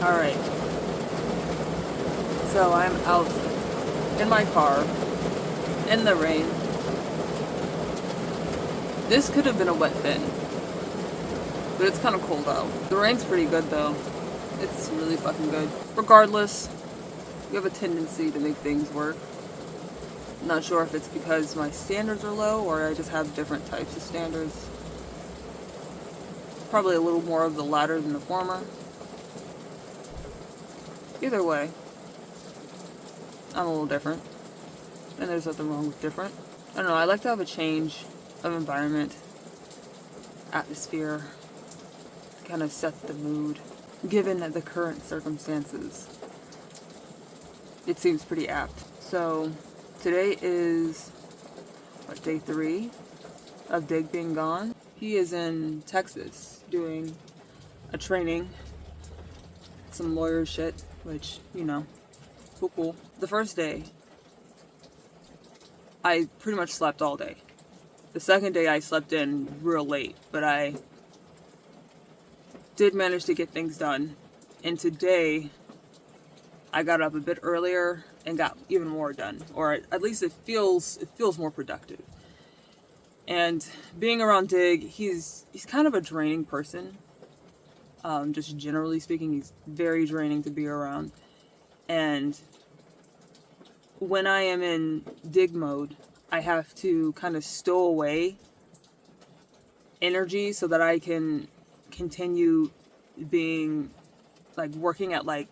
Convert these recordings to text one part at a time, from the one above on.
Alright, so I'm out in my car, in the rain. This could have been a wet fin, but it's kind of cold out. The rain's pretty good though. It's really fucking good. Regardless, you have a tendency to make things work. I'm not sure if it's because my standards are low or I just have different types of standards. Probably a little more of the latter than the former. Either way, I'm a little different. And there's nothing wrong with different. I don't know, I like to have a change of environment, atmosphere, kind of set the mood. Given the current circumstances, it seems pretty apt. So, today is, day 3 of Dig being gone. He is in Texas doing a training, some lawyer shit, which, you know, cool. The first day, I pretty much slept all day. The second day I slept in real late, but I did manage to get things done. And today, I got up a bit earlier and got even more done. Or at least it feels more productive. And being around Dig, he's kind of a draining person. Just generally speaking, he's very draining to be around. And when I am in Dig mode, I have to kind of stow away energy so that I can continue being, like, working at, like,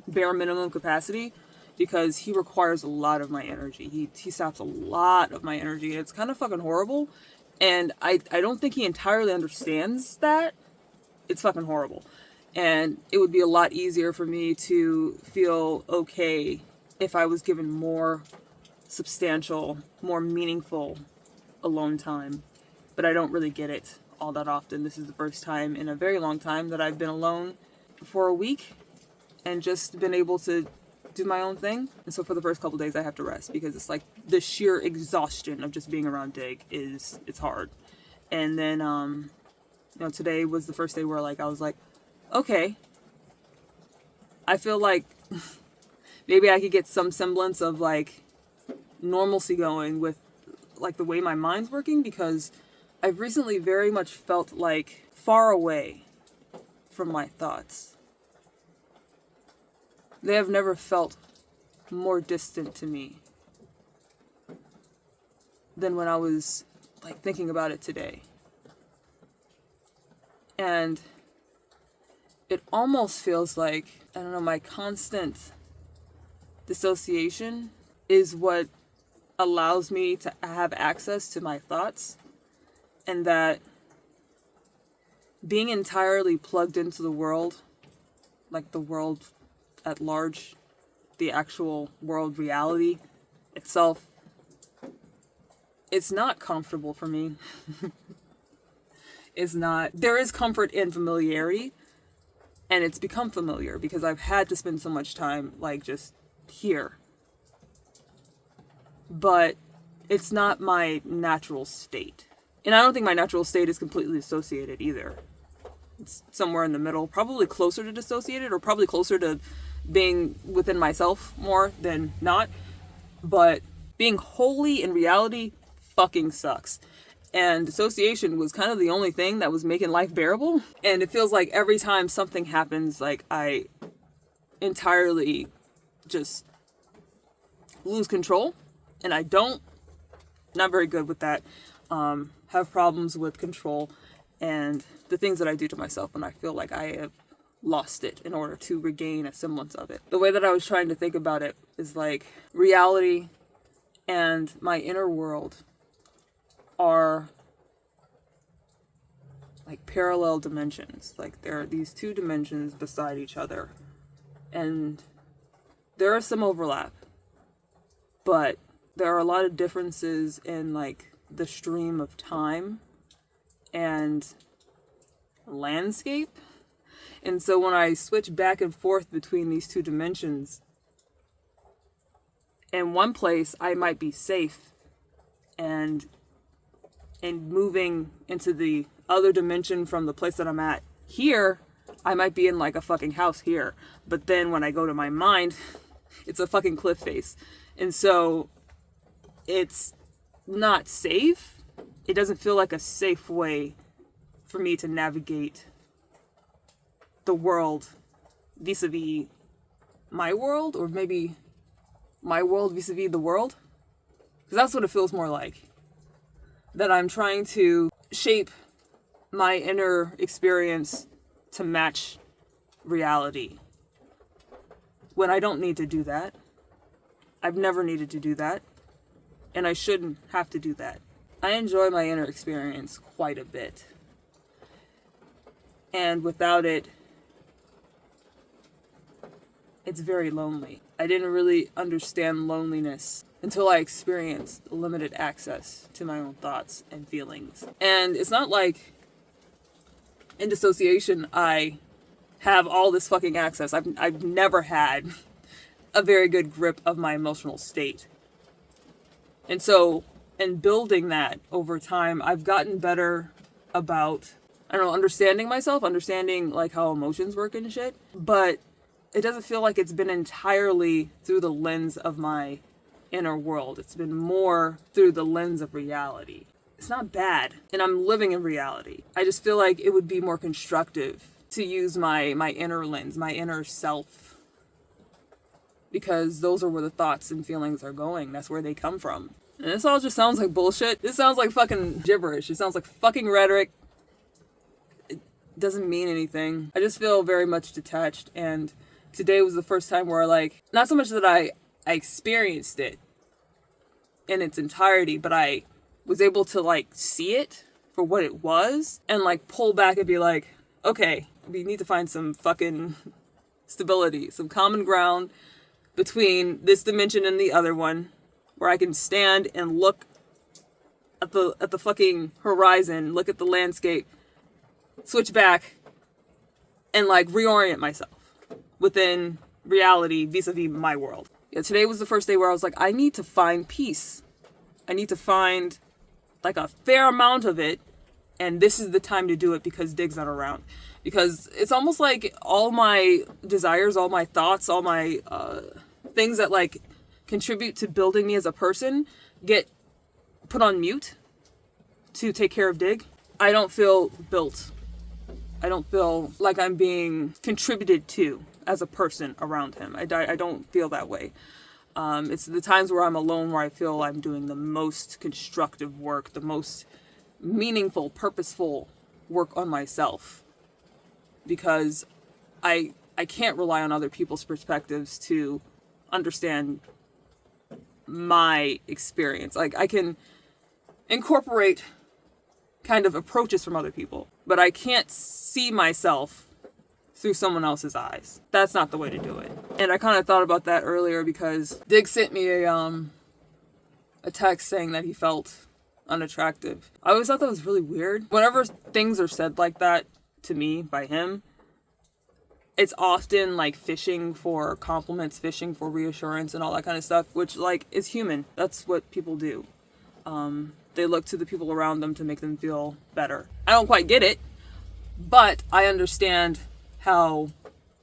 bare minimum capacity, because he requires a lot of my energy. He saps a lot of my energy. It's kind of fucking horrible. And I don't think he entirely understands that. It's fucking horrible. And it would be a lot easier for me to feel okay if I was given more substantial, more meaningful alone time. But I don't really get it all that often. This is the first time in a very long time that I've been alone for a week and just been able to do my own thing. And so for the first couple days I have to rest, because it's like the sheer exhaustion of just being around Dig it's hard. And then today was the first day where, like, I was like, okay, I feel like maybe I could get some semblance of, like, normalcy going with, like, the way my mind's working, because I've recently very much felt, like, far away from my thoughts. They have never felt more distant to me than when I was, like, thinking about it today. And it almost feels like, I don't know, my constant dissociation is what allows me to have access to my thoughts, and that being entirely plugged into the world, like the world at large, the actual world reality itself, it's not comfortable for me. It's not. There is comfort in familiarity, and it's become familiar because I've had to spend so much time, like, just here. But it's not my natural state. And I don't think my natural state is completely dissociated either. It's somewhere in the middle, probably closer to dissociated, or probably closer to being within myself more than not. But being wholly in reality fucking sucks. And dissociation was kind of the only thing that was making life bearable. And it feels like every time something happens, like, I entirely just lose control. And I don't. Not very good with that. Have problems with control and the things that I do to myself when I feel like I have lost it in order to regain a semblance of it. The way that I was trying to think about it is, like, reality and my inner world are like parallel dimensions. Like, there are these two dimensions beside each other, and there is some overlap, but there are a lot of differences in, like, the stream of time and landscape. And so when I switch back and forth between these two dimensions, in one place I might be safe and moving into the other dimension from the place that I'm at here, I might be in like a fucking house here, but then when I go to my mind, it's a fucking cliff face. And so it's not safe. It doesn't feel like a safe way for me to navigate the world vis-a-vis my world, or maybe my world vis-a-vis the world. Because that's what it feels more like. That I'm trying to shape my inner experience to match reality. When I don't need to do that. I've never needed to do that. And I shouldn't have to do that. I enjoy my inner experience quite a bit. And without it, it's very lonely. I didn't really understand loneliness until I experienced limited access to my own thoughts and feelings. And it's not like in dissociation I have all this fucking access. I've never had a very good grip of my emotional state. And so in building that over time, I've gotten better about, I don't know, understanding myself, understanding like how emotions work and shit. But it doesn't feel like it's been entirely through the lens of my inner world. It's been more through the lens of reality. It's not bad, and I'm living in reality. I just feel like it would be more constructive to use my inner lens, my inner self, because those are where the thoughts and feelings are going. That's where they come from. And this all just sounds like bullshit. This sounds like fucking gibberish. It sounds like fucking rhetoric. It doesn't mean anything. I just feel very much detached, and today was the first time where, like, not so much that I experienced it in its entirety, but I was able to, like, see it for what it was and, like, pull back and be like, okay, we need to find some fucking stability, some common ground between this dimension and the other one, where I can stand and look at the fucking horizon, look at the landscape, switch back, and, like, reorient myself within reality vis-a-vis my world. Yeah, today was the first day where I was like, I need to find peace. I need to find like a fair amount of it, and this is the time to do it because Dig's not around. Because it's almost like all my desires, all my thoughts, all my things that like contribute to building me as a person get put on mute to take care of Dig. I don't feel built. I don't feel like I'm being contributed to as a person around him. I don't feel that way. It's the times where I'm alone where I feel I'm doing the most constructive work, the most meaningful, purposeful work on myself. Because I can't rely on other people's perspectives to understand my experience. Like, I can incorporate kind of approaches from other people, but I can't see myself through someone else's eyes. That's not the way to do it. And I kind of thought about that earlier because Dig sent me a text saying that he felt unattractive. I always thought that was really weird. Whenever things are said like that to me by him, it's often like fishing for compliments, fishing for reassurance and all that kind of stuff, which like is human. That's what people do. They look to the people around them to make them feel better. I don't quite get it, but I understand how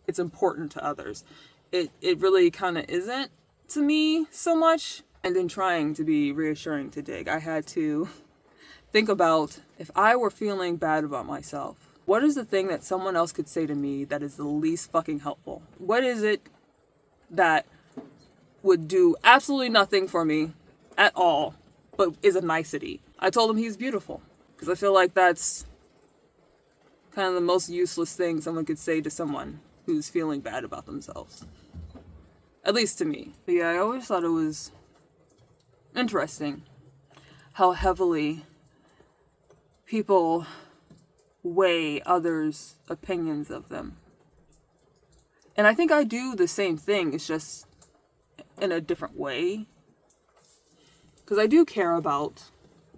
it's important to others. It really kind of isn't to me so much. And in trying to be reassuring to Dig, I had to think about, if I were feeling bad about myself, what is the thing that someone else could say to me that is the least fucking helpful? What is it that would do absolutely nothing for me at all, but is a nicety? I told him he's beautiful, because I feel like that's kind of the most useless thing someone could say to someone who's feeling bad about themselves. At least to me. But yeah, I always thought it was interesting how heavily people weigh others' opinions of them. And I think I do the same thing, it's just in a different way. Because I do care about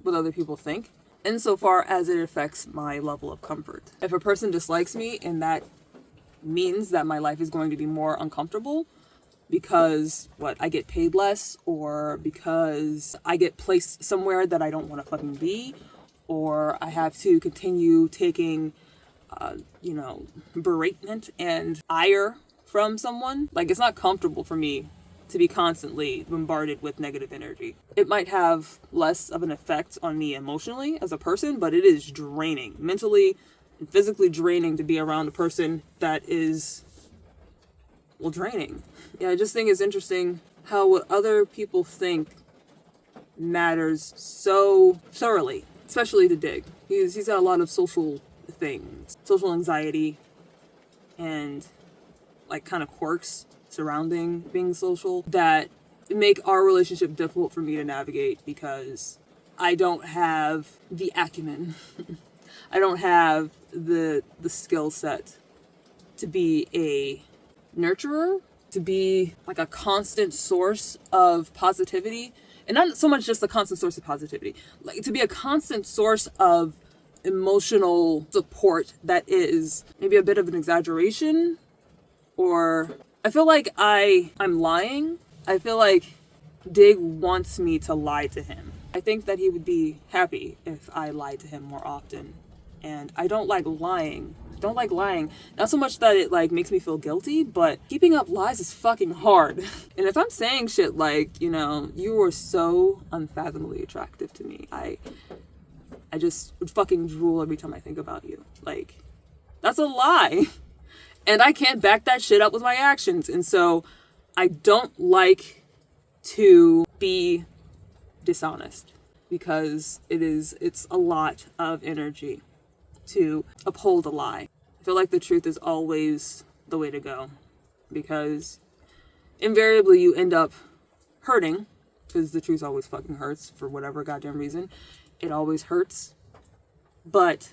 what other people think, insofar as it affects my level of comfort. If a person dislikes me and that means that my life is going to be more uncomfortable because, I get paid less, or because I get placed somewhere that I don't want to fucking be, or I have to continue taking beratement and ire from someone. Like, it's not comfortable for me to be constantly bombarded with negative energy. It might have less of an effect on me emotionally as a person, but it is draining, mentally and physically draining to be around a person that is, well, draining. Yeah, I just think it's interesting how what other people think matters so thoroughly, especially to Dig. He's got a lot of social things, social anxiety, and like kind of quirks surrounding being social that make our relationship difficult for me to navigate because I don't have the acumen. I don't have the skill set to be a nurturer, to be like a constant source of positivity. And not so much just a constant source of positivity, like to be a constant source of emotional support that is maybe a bit of an exaggeration. Or I feel like I'm lying. I feel like Dig wants me to lie to him. I think that he would be happy if I lied to him more often. And I don't like lying. Not so much that it like makes me feel guilty, but keeping up lies is fucking hard. And if I'm saying shit like, you are so unfathomably attractive to me, I just would fucking drool every time I think about you. Like, that's a lie. And I can't back that shit up with my actions. And so I don't like to be dishonest because it's a lot of energy to uphold a lie. I feel like the truth is always the way to go because invariably you end up hurting because the truth always fucking hurts for whatever goddamn reason. It always hurts, but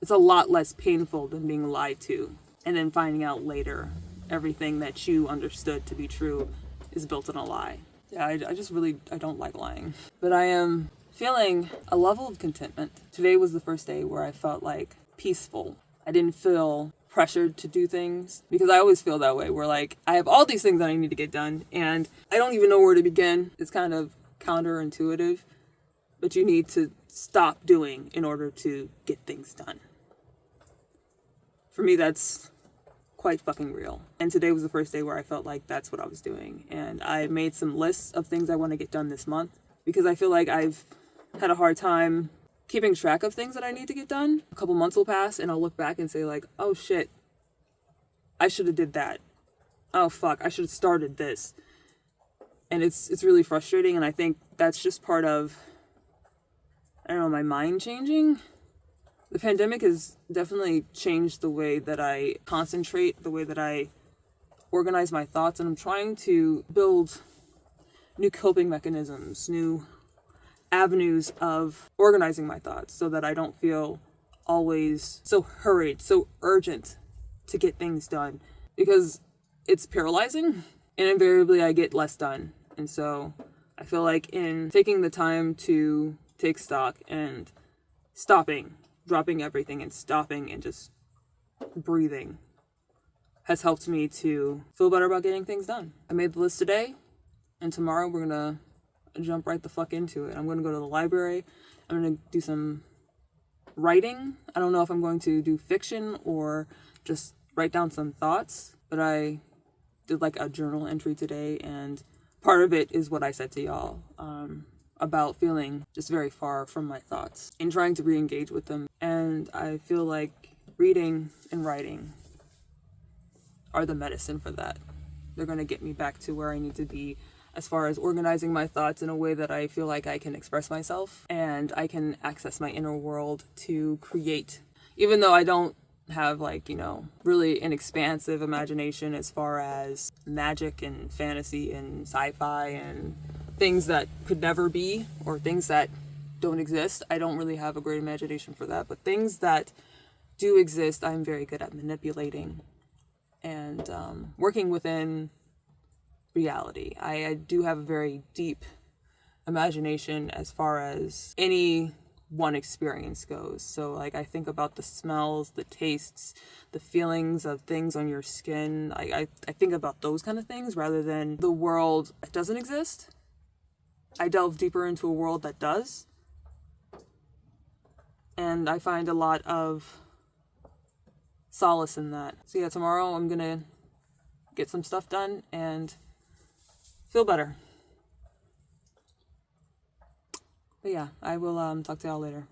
it's a lot less painful than being lied to and then finding out later everything that you understood to be true is built on a lie. Yeah, I don't like lying. But I am feeling a level of contentment. Today was the first day where I felt like peaceful. I didn't feel pressured to do things because I always feel that way where like I have all these things that I need to get done and I don't even know where to begin. It's kind of counterintuitive, but you need to stop doing in order to get things done. For me, that's quite fucking real. And today was the first day where I felt like that's what I was doing. And I made some lists of things I want to get done this month because I feel like I've had a hard time keeping track of things that I need to get done. A couple months will pass and I'll look back and say like, oh shit, I should have did that. Oh fuck, I should have started this. And it's really frustrating. And I think that's just part of, I don't know, my mind changing. The pandemic has definitely changed the way that I concentrate, the way that I organize my thoughts, and I'm trying to build new coping mechanisms, new avenues of organizing my thoughts so that I don't feel always so hurried, so urgent to get things done because it's paralyzing and invariably I get less done. And so I feel like in taking the time to take stock and dropping everything and stopping and just breathing has helped me to feel better about getting things done. I made the list today, and tomorrow we're gonna jump right the fuck into it. I'm gonna go to the library. I'm gonna do some writing. I don't know if I'm going to do fiction or just write down some thoughts, but I did like a journal entry today, and part of it is what I said to y'all about feeling just very far from my thoughts and trying to re-engage with them. And I feel like reading and writing are the medicine for that. They're going to get me back to where I need to be as far as organizing my thoughts in a way that I feel like I can express myself and I can access my inner world to create. Even though I don't have really an expansive imagination as far as magic and fantasy and sci-fi and things that could never be or things that don't exist. I don't really have a great imagination for that, but things that do exist, I'm very good at manipulating and working within reality. I do have a very deep imagination as far as any one experience goes. So I think about the smells, the tastes, the feelings of things on your skin. I think about those kind of things rather than the world that doesn't exist. I delve deeper into a world that does. And I find a lot of solace in that. So yeah, tomorrow I'm gonna get some stuff done and feel better. But yeah, I will talk to y'all later.